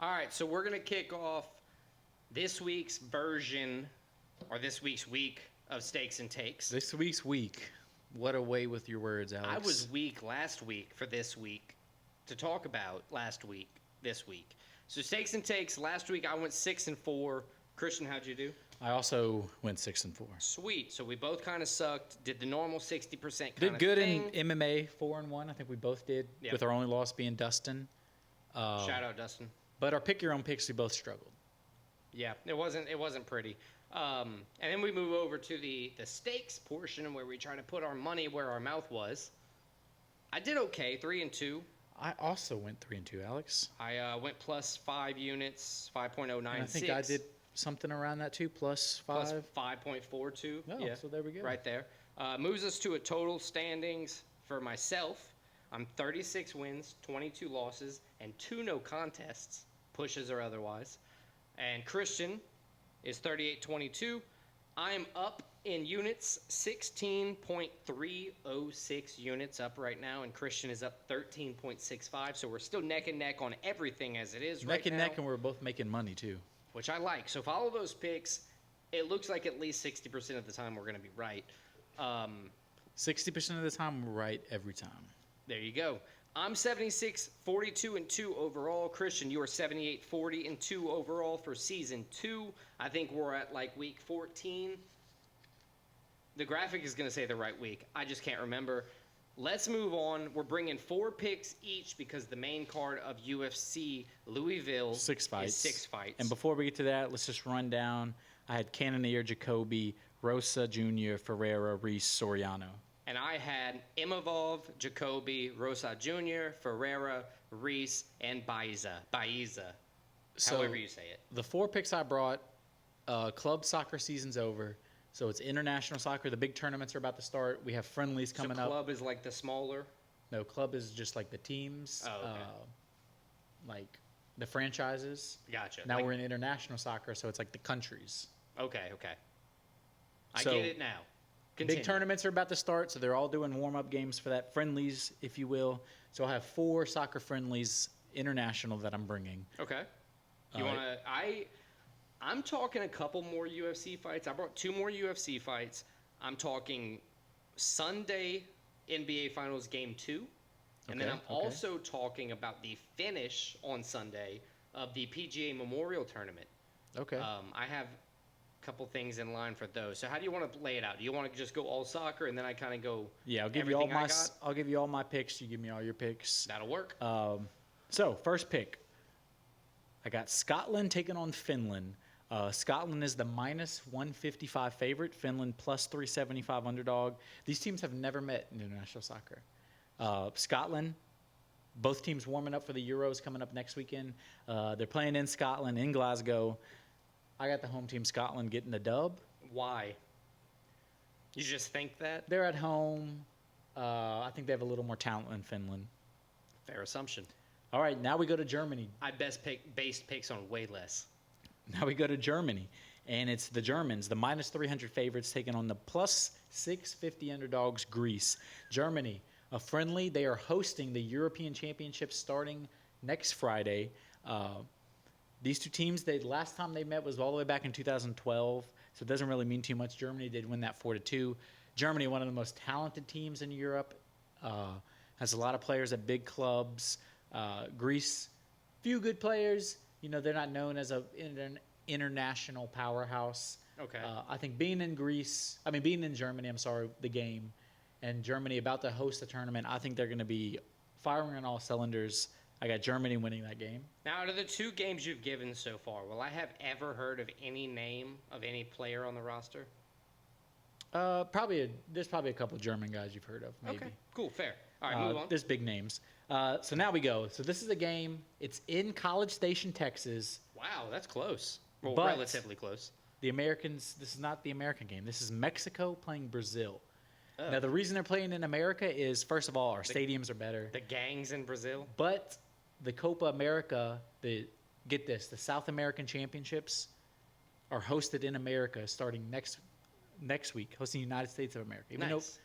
All right, so we're going to kick off this week's version, or this week's week of Stakes and Takes. This week's week. What a way with your words, Alex. I was weak last week for this week to talk about last week, this week. So Stakes and Takes, last week I went 6-4. Christian, how'd you do? I also went 6-4. Sweet. So we both kind of sucked, did the normal 60% kind of thing. Did good in MMA, 4-1. I think we both did, Yep. with our only loss being Dustin. Shout out, Dustin. But our pick your own picks, we both struggled. Yeah, it wasn't pretty. And then we move over to the stakes portion where we try to put our money where our mouth was. I did okay, 3-2. I also went 3-2, Alex. I went plus 5 units, 5.096. And I think I did something around that too, plus 5. Plus 5.42. Oh, yeah, so there we go. right there. Moves us to a total standings for myself. I'm 36 wins, 22 losses, and 2 no contests, pushes or otherwise. And Christian is 38-22. I'm up in units, 16.306 units up right now, and Christian is up 13.65. So we're still neck and neck on everything as it is right now. Neck and neck, and we're both making money too. Which I like. So follow those picks. It looks like at least 60% of the time we're going to be right. 60% of the time, we're right every time. There you go. I'm 76, 42-2 overall. Christian, you are 78, 40-2 overall for season 2. I think we're at like week 14. The graphic is going to say the right week. I just can't remember. Let's move on. We're bringing 4 picks each because the main card of UFC Louisville 6 fights. is 6 fights. And before we get to that, let's just run down. I had Cannonier, Jacoby, Rosa Jr., Ferreira, Reese, Soriano. And I had Imavov, Jacoby, Rosa Jr., Ferreira, Reese, and Baiza, however you say it. The 4 picks I brought, club soccer season's over, so it's international soccer. The big tournaments are about to start. We have friendlies coming up. So club is like the smaller? No, club is just like the teams, Oh, okay. like the franchises. Gotcha. Now Like- we're in international soccer, so it's like the countries. Okay. I So, get it now. Continue. Big tournaments are about to start, so they're all doing warm-up games for that, friendlies, if you will. So I'll have 4 soccer friendlies international that I'm bringing. Okay. You want to... I'm talking a couple more UFC fights. I brought 2 more UFC fights. I'm talking Sunday NBA Finals Game 2. And then I'm also talking about the finish on Sunday of the PGA Memorial Tournament. Okay. I have a couple things in line for those. So how do you want to lay it out? Do you want to just go all soccer and then I kind of go Yeah, I'll give you all everything I my. got? I'll give you all my picks. You give me all your picks. That'll work. So first pick, I got Scotland taking on Finland. Scotland is the minus 155 favorite. Finland plus 375 underdog. These teams have never met in international soccer. Scotland, both teams warming up for the Euros coming up next weekend. They're playing in Scotland, in Glasgow. I got the home team Scotland getting the dub. Why? You just think that? They're at home. I think they have a little more talent than Finland. Fair assumption. All right, now we go to Germany. I based picks on way less. Now we go to Germany, and it's the Germans, the minus 300 favorites, taking on the plus 650 underdogs, Greece. Germany, a friendly. They are hosting the European Championships starting next Friday. These 2 teams, last time they met was all the way back in 2012, so it doesn't really mean too much. Germany did win that 4-2. Germany, one of the most talented teams in Europe, has a lot of players at big clubs. Greece, few good players. You know, they're not known as an international powerhouse. Okay. I think being in Germany, the game, and Germany about to host the tournament, I think they're going to be firing on all cylinders. I got Germany winning that game. Now, out of the 2 games you've given so far, will I have ever heard of any name of any player on the roster? There's probably a couple German guys you've heard of, maybe. Okay, cool, fair. All right, move on. There's big names. So now we go. So this is a game. It's in College Station, Texas. Wow, that's close. Well, But- relatively close. The Americans, this is not the American game. This is Mexico playing Brazil. Oh. Now, the reason they're playing in America is, first of all, our stadiums are better. The gangs in Brazil? But the Copa America, get this, the South American Championships are hosted in America starting next week, hosting the United States of America. Nice.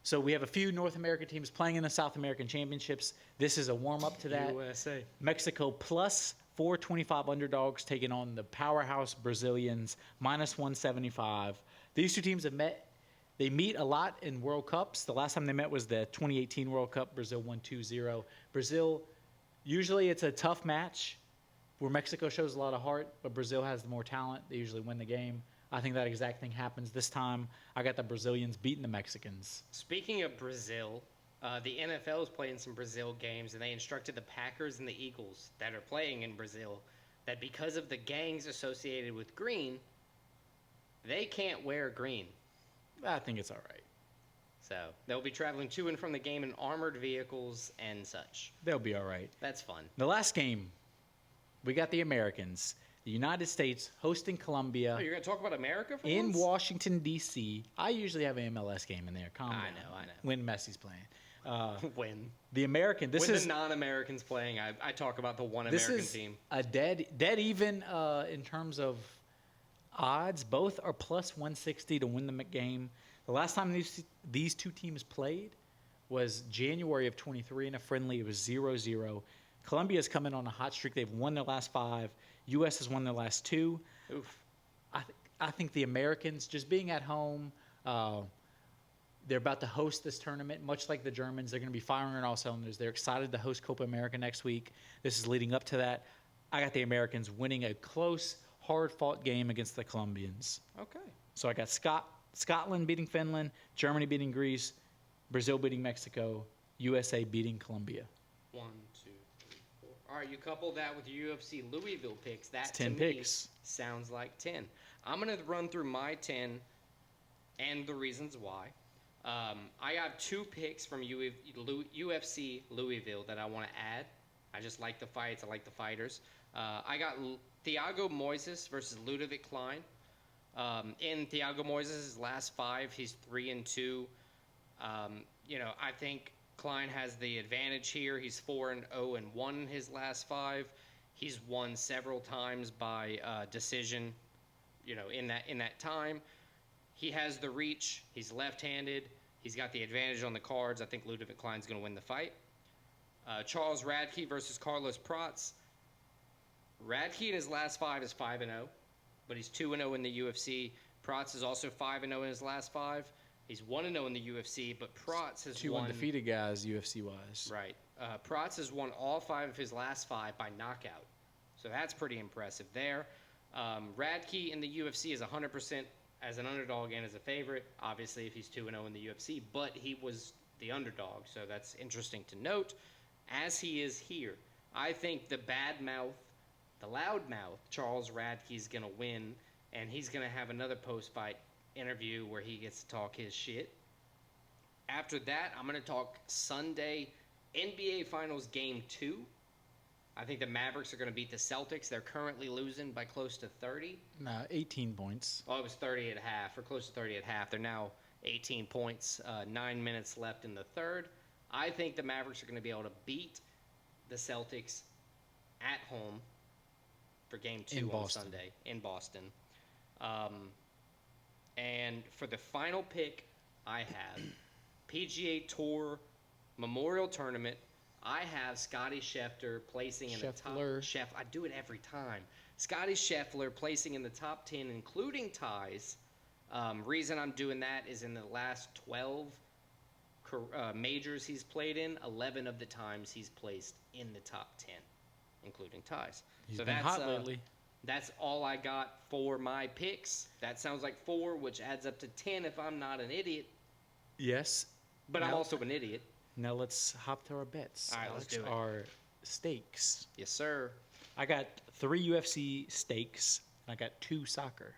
So we have a few North American teams playing in the South American Championships. This is a warm-up to that. USA. Mexico plus 425 underdogs taking on the powerhouse Brazilians, -175. These two teams have met. They meet a lot in World Cups. The last time they met was the 2018 World Cup. Brazil won 2-0. Brazil, usually it's a tough match where Mexico shows a lot of heart, but Brazil has the more talent. They usually win the game. I think that exact thing happens this time. I got the Brazilians beating the Mexicans. Speaking of Brazil, the NFL is playing some Brazil games, and they instructed the Packers and the Eagles that are playing in Brazil that because of the gangs associated with green, they can't wear green. I think it's all right. So they'll be traveling to and from the game in armored vehicles and such. They'll be all right. That's fun. The last game, we got the Americans. The United States hosting Colombia Oh, you're going to talk about America for in once? Washington, D.C. I usually have an MLS game in there. Calm down. I know. When Messi's playing. When? The American. This when is the non-Americans playing, I talk about the one this American is team. a dead even in terms of odds. Both are +160 to win the game. The last time these two teams played was January of 23 in a friendly. It was 0-0. Colombia's coming on a hot streak. They've won their last 5. U.S. has won their last 2. Oof. I think the Americans, just being at home, they're about to host this tournament, much like the Germans. They're going to be firing on all cylinders. They're excited to host Copa America next week. This is leading up to that. I got the Americans winning a close, hard-fought game against the Colombians. Okay. So I got Scotland beating Finland, Germany beating Greece, Brazil beating Mexico, USA beating Colombia. 1, 2, 3, 4. All right, you couple that with your UFC Louisville picks. That It's 10 to me picks. sounds like 10. I'm going to run through my 10 and the reasons why. I got 2 picks from UFC Louisville that I want to add. I just like the fights. I like the fighters. I got Thiago Moises versus Ludovic Klein. In Thiago Moises' last 5, he's 3-2. I think Klein has the advantage here. He's 4-0-1 in his last 5. He's won several times by decision. In that time, he has the reach. He's left-handed. He's got the advantage on the cards. I think Ludovic Klein's going to win the fight. Charles Radke versus Carlos Prats. Radke in his last 5 is 5-0, but he's 2-0 in the UFC. Prats is also 5-0 in his last 5. He's 1-0 in the UFC, but Prats has 2 won. undefeated guys, UFC-wise. Right. Prats has won all 5 of his last 5 by knockout. So that's pretty impressive there. Radke in the UFC is 100% as an underdog and as a favorite, obviously, if he's 2-0 in the UFC, but he was the underdog, so that's interesting to note. As he is here, I think the loudmouth Charles Radke is going to win, and he's going to have another post-fight interview where he gets to talk his shit. After that, I'm going to talk Sunday NBA Finals Game 2. I think the Mavericks are going to beat the Celtics. They're currently losing by close to 30. No, 18 points. Oh, it was 30 at half, or close to 30 at half. They're now 18 points, 9 minutes left in the third. I think the Mavericks are going to be able to beat the Celtics at home for Game 2 on Sunday in Boston. And for the final pick, I have PGA Tour Memorial Tournament. I have Scottie Scheffler placing in the top. I do it every time. Scottie Scheffler placing in the top 10, including ties. Reason I'm doing that is in the last 12 majors he's played in, 11 of the times he's placed in the top 10, including ties. He's been hot lately. That's all I got for my picks. That sounds like 4, which adds up to 10 if I'm not an idiot. Yes. But I'm also an idiot. Now let's hop to our bets. All right, let's do it. Our stakes. Yes, sir. I got 3 UFC stakes, and I got 2 soccer.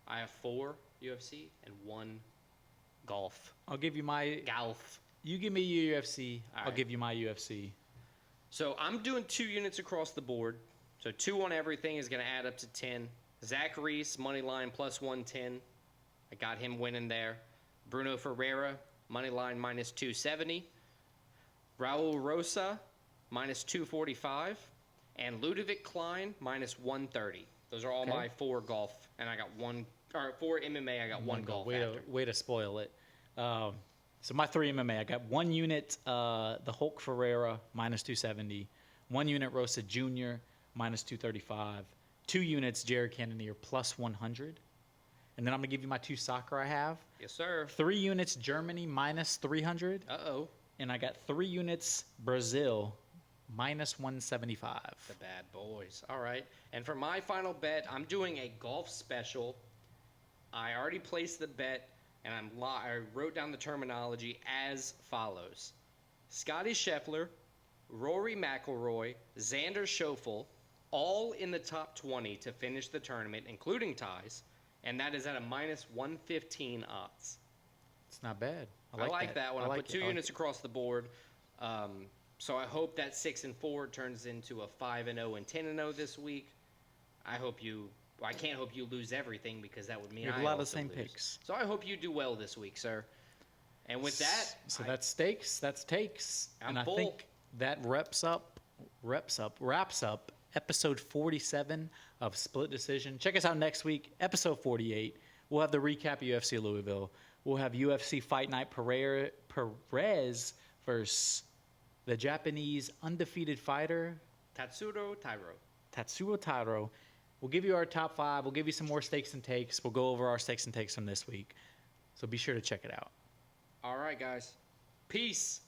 I have 4 UFC and 1 golf. I'll give you my... Golf. You give me your UFC. All I'll right. give you my UFC. So I'm doing 2 units across the board. So 2 on everything is going to add up to 10. Zach Reese, money line plus 110. I got him winning there. Bruno Ferreira, money line minus 270. Raul Rosa, minus 245. And Ludovic Klein, minus 130. Those are all my 4 golf. And I got 4 MMA, I got 1 golf after. Way to spoil it. So my 3 MMA, I got 1 unit, the Hulk Ferreira, minus 270. 1 unit Rosa Jr. minus 235. 2 units Jared Cannonier plus 100. And then I'm going to give you my 2 soccer I have. Yes, sir. 3 units Germany minus 300. Uh-oh. And I got 3 units Brazil minus 175. The bad boys. All right. And for my final bet, I'm doing a golf special. I already placed the bet, and I wrote down the terminology as follows. Scottie Scheffler, Rory McIlroy, Xander Schauffele, all in the top 20 to finish the tournament, including ties, and that is at a minus 115 odds. It's not bad. I like that one. I put 2 it. units across the board. So I hope that 6-4 turns into a 5-0 and 10-0 this week. I can't hope you lose everything because that would mean You have I a lot of the also same lose. picks. So I hope you do well this week, sir. And with that, So that's stakes, that's takes. I'm and full. I think that wraps up episode 47 of Split Decision. Check us out next week, episode 48. We'll have the recap of UFC Louisville. We'll have UFC Fight Night Perez versus the Japanese undefeated fighter Tatsuo Tairo. We'll give you our top 5. We'll give you some more stakes and takes. We'll go over our stakes and takes from this week. So be sure to check it out. All right, guys. Peace.